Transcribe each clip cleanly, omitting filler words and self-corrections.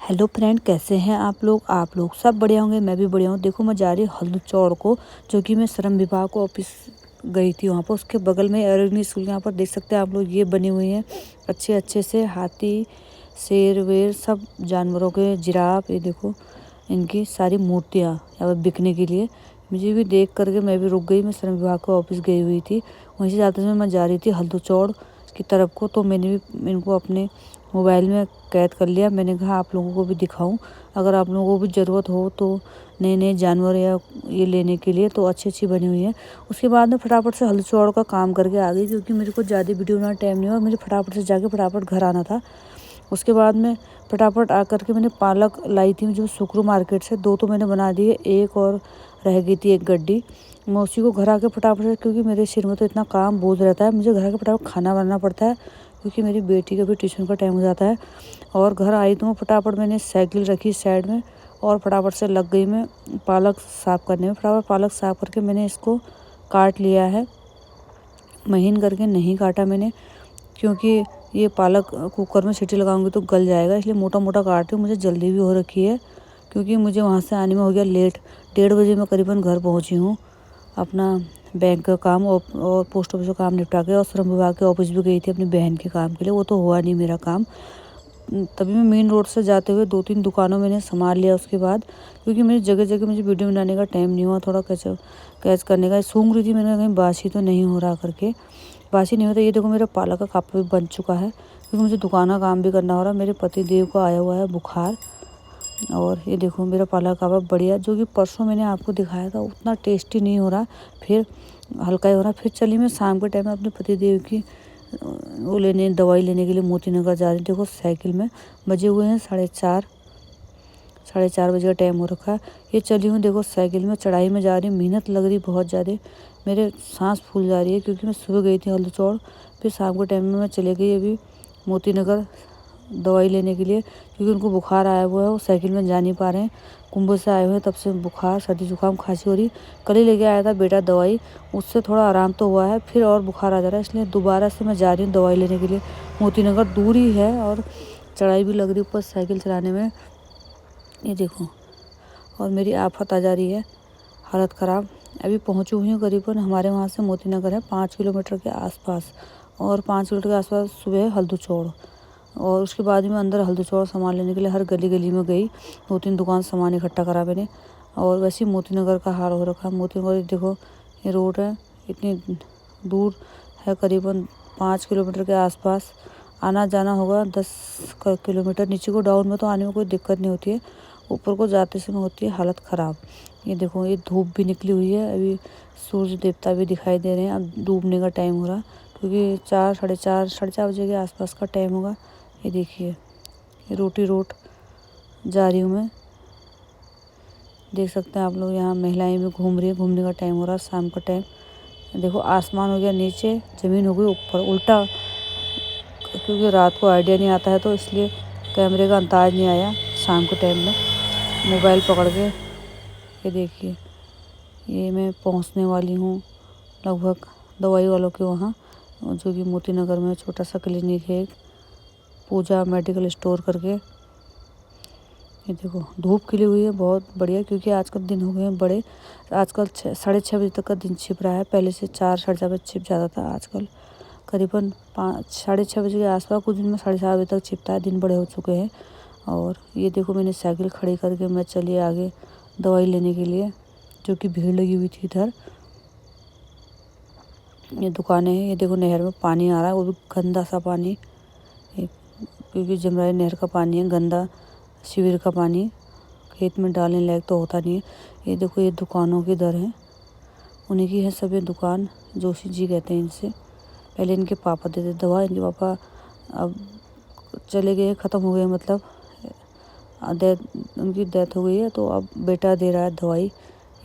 Hello friend, कैसे हैं आप लोग सब बढ़िया होंगे। मैं भी बढ़िया हूँ। देखो, मैं जा रही हूँ हल्दू को, जो कि मैं श्रम विभाग को ऑफिस गई थी। वहाँ पर उसके बगल में अरविंद स्कूल, यहाँ पर देख सकते हैं आप लोग, ये बनी हुई हैं अच्छे अच्छे से हाथी, शेर वेर, सब जानवरों के, जिराफ। ये देखो, इनकी सारी मूर्तियाँ यहाँ पर बिकने के लिए। मुझे भी देख करके मैं भी रुक गई। मैं श्रम विभाग को ऑफिस गई हुई थी, वहीं से जाते समय मैं जा रही थी हल्दू की तरफ को, तो मैंने भी इनको अपने मोबाइल में कैद कर लिया। मैंने कहा आप लोगों को भी दिखाऊं, अगर आप लोगों को भी ज़रूरत हो तो नए नए जानवर या ये लेने के लिए, तो अच्छी अच्छी बनी हुई है। उसके बाद में फटाफट से हल्दी का काम करके आ गई, क्योंकि मेरे को ज़्यादा वीडियो बनाना टाइम नहीं हुआ। मुझे फटाफट से जाके फटाफट घर आना था। उसके बाद में फटाफट आकर के मैंने पालक लाई थी जो सुकरू मार्केट से, 2 तो मैंने बना दिए, एक और रह गई थी, एक गड्डी। मैं उसी को घर आके फटाफट से, क्योंकि मेरे सिर में तो इतना काम बोझ रहता है, मुझे घर आके फटाफट खाना बनाना पड़ता है, क्योंकि मेरी बेटी का भी ट्यूशन का टाइम हो जाता है। और घर आई तो मैं फटाफट, मैंने साइकिल रखी साइड में और फटाफट से लग गई मैं पालक साफ़ करने में। फटाफट पालक साफ़ करके मैंने इसको काट लिया है। महीन करके नहीं काटा मैंने, क्योंकि ये पालक कुकर में सीटी लगाऊंगी तो गल जाएगा, इसलिए मोटा मोटा काट रही हूँ। मुझे जल्दी भी हो रखी है, क्योंकि मुझे वहाँ से आने में हो गया लेट। 1:30 बजे मैं करीबन घर पहुँची हूँ। अपना बैंक का काम और पोस्ट ऑफिस का काम निपटा के, और श्रम विभाग के ऑफिस भी गई थी अपनी बहन के काम के लिए। वो तो हुआ नहीं मेरा काम। तभी मैं मेन रोड से जाते हुए 2-3 दुकानों मैंने संभाल लिया उसके बाद, क्योंकि मुझे जगह जगह मुझे वीडियो बनाने का टाइम नहीं हुआ, थोड़ा कैच करने का। सूंघ रही थी, मैंने कहीं बासी तो नहीं हो रहा करके। बासी नहीं होता। ये देखो, मेरा पालक का कापा भी बन चुका है, क्योंकि मुझे दुकान का काम भी करना हो रहा है। मेरे पति देव को आया हुआ है बुखार। और ये देखो, मेरा पालक का कापा बढ़िया, जो कि परसों मैंने आपको दिखाया था, उतना टेस्टी नहीं हो रहा, फिर हल्का ही हो रहा। फिर चलिए मैं शाम के टाइम में अपने पति देव की वो लेने, दवाई लेने के लिए मोती नगर जा रही हूँ। देखो, साइकिल में बजे हुए हैं 4:30 बजे का टाइम हो रखा है। ये चली हूँ, देखो साइकिल में चढ़ाई में जा रही हूँ, मेहनत लग रही बहुत ज़्यादा, मेरे सांस फूल जा रही है, क्योंकि मैं सुबह गई थी हल्दू, फिर शाम के टाइम में मैं चले गई अभी मोती नगर दवाई लेने के लिए, क्योंकि उनको बुखार आया हुआ है, वो साइकिल में जा नहीं पा रहे हैं। कुंभ से आए हुए हैं, तब से बुखार, सर्दी जुकाम, खांसी हो रही। कल ही लेके आया था बेटा दवाई, उससे थोड़ा आराम तो हुआ है, फिर और बुखार आ जा रहा है, इसलिए दोबारा से मैं जा रही हूँ दवाई लेने के लिए। मोती नगर दूर ही है और चढ़ाई भी लग रही ऊपर साइकिल चलाने में। ये देखो, और मेरी आफत आ जा रही है, हालत ख़राब। अभी पहुँची हुई हूँ करीबन, हमारे वहाँ से मोती नगर है 5 किलोमीटर के आसपास, और 5 किलोमीटर के आसपास सुबह हल्दू। और उसके बाद में अंदर हल्दू सामान लेने के लिए हर गली गली में गई, 2-3 दुकान सामान इकट्ठा करा मैंने। और वैसे ही मोती नगर का हाल हो रखा है। मोती नगर देखो, ये रोड है, इतनी दूर है, करीबन 5 किलोमीटर के आसपास आना जाना होगा। 10 किलोमीटर नीचे को डाउन में तो आने में कोई दिक्कत नहीं होती है, ऊपर को जाते समय होती है हालत ख़राब। ये देखो, ये धूप भी निकली हुई है, अभी सूर्य देवता भी दिखाई दे रहे हैं। अब डूबने का टाइम हो रहा, क्योंकि 4, साढ़े चार बजे के आसपास का टाइम होगा। ये देखिए, ये रोड जा रही हूँ मैं, देख सकते हैं आप लोग। यहाँ महिलाएं भी घूम रही है, घूमने का टाइम हो रहा है, शाम का टाइम। देखो, आसमान हो गया नीचे, ज़मीन हो गई ऊपर, उल्टा, क्योंकि रात को आइडिया नहीं आता है, तो इसलिए कैमरे का अंदाज नहीं आया शाम के टाइम में मोबाइल पकड़ के। ये देखिए, ये मैं पहुंचने वाली हूँ लगभग दवाई वालों के वहाँ, जो कि मोती नगर में छोटा सा क्लिनिक है, एक पूजा मेडिकल स्टोर करके। ये देखो, धूप खिली हुई है बहुत बढ़िया, क्योंकि आजकल दिन हो गए हैं बड़े। आजकल 6-6:30 बजे तक का दिन छिप रहा है, पहले से 4-4:30 बजे छिप जाता था। आजकल करीबन 5-6:30 बजे के आसपास, कुछ दिन में 7:30 बजे तक छिपता है, दिन बड़े हो चुके हैं। और ये देखो, मैंने साइकिल खड़ी करके मैं चली आगे दवाई लेने के लिए, जो कि भीड़ लगी हुई थी इधर। ये दुकानें हैं। ये देखो, नहर में पानी आ रहा है, वो भी गंदा सा पानी, क्योंकि जमराई नहर का पानी है, गंदा शिविर का पानी, खेत में डालने लायक तो होता नहीं है। ये देखो, ये दुकानों की दर है, उन्हीं की है सब। ये दुकान जोशी जी कहते हैं इनसे। पहले इनके पापा देते दवा, इनके पापा अब चले गए, ख़त्म हो गए, मतलब उनकी डेथ हो गई है, तो अब बेटा दे रहा है दवाई।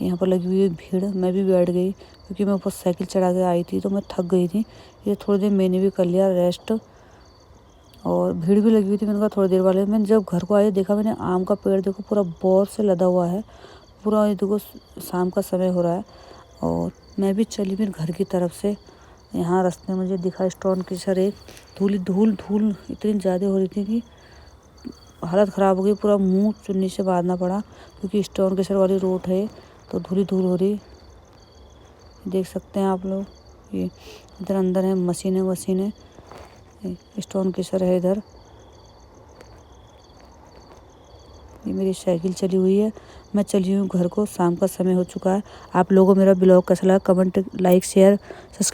यहाँ पर लगी हुई है भीड़, मैं भी बैठ गई, क्योंकि मैं ऊपर साइकिल चढ़ा के आई थी, तो मैं थक गई थी। ये थोड़ी देर मैंने भी कर लिया रेस्ट, और भीड़ भी लगी हुई थी। मैंने कहा थोड़ी देर वाले, मैंने जब घर को आई देखा, मैंने आम का पेड़ देखो पूरा बौर से लदा हुआ है पूरा। ये देखो, शाम का समय हो रहा है, और मैं भी चली फिर घर की तरफ से। यहाँ रास्ते में मुझे दिखा स्टोन की सर एक, धूल इतनी ज़्यादा हो रही थी कि हालत ख़राब हो गई, पूरा मुंह चुन्नी से बांधना पड़ा क्योंकि स्टोन केसर वाली रोड है तो धूल धूल हो रही, देख सकते हैं आप लोग। ये इधर अंदर है मशीनें स्टोन केसर है इधर। ये मेरी साइकिल चली हुई है, मैं चली हूँ घर को, शाम का समय हो चुका है। आप लोगों को मेरा ब्लॉग कैसा लगा कमेंट, लाइक, शेयर, सब्सक्राइब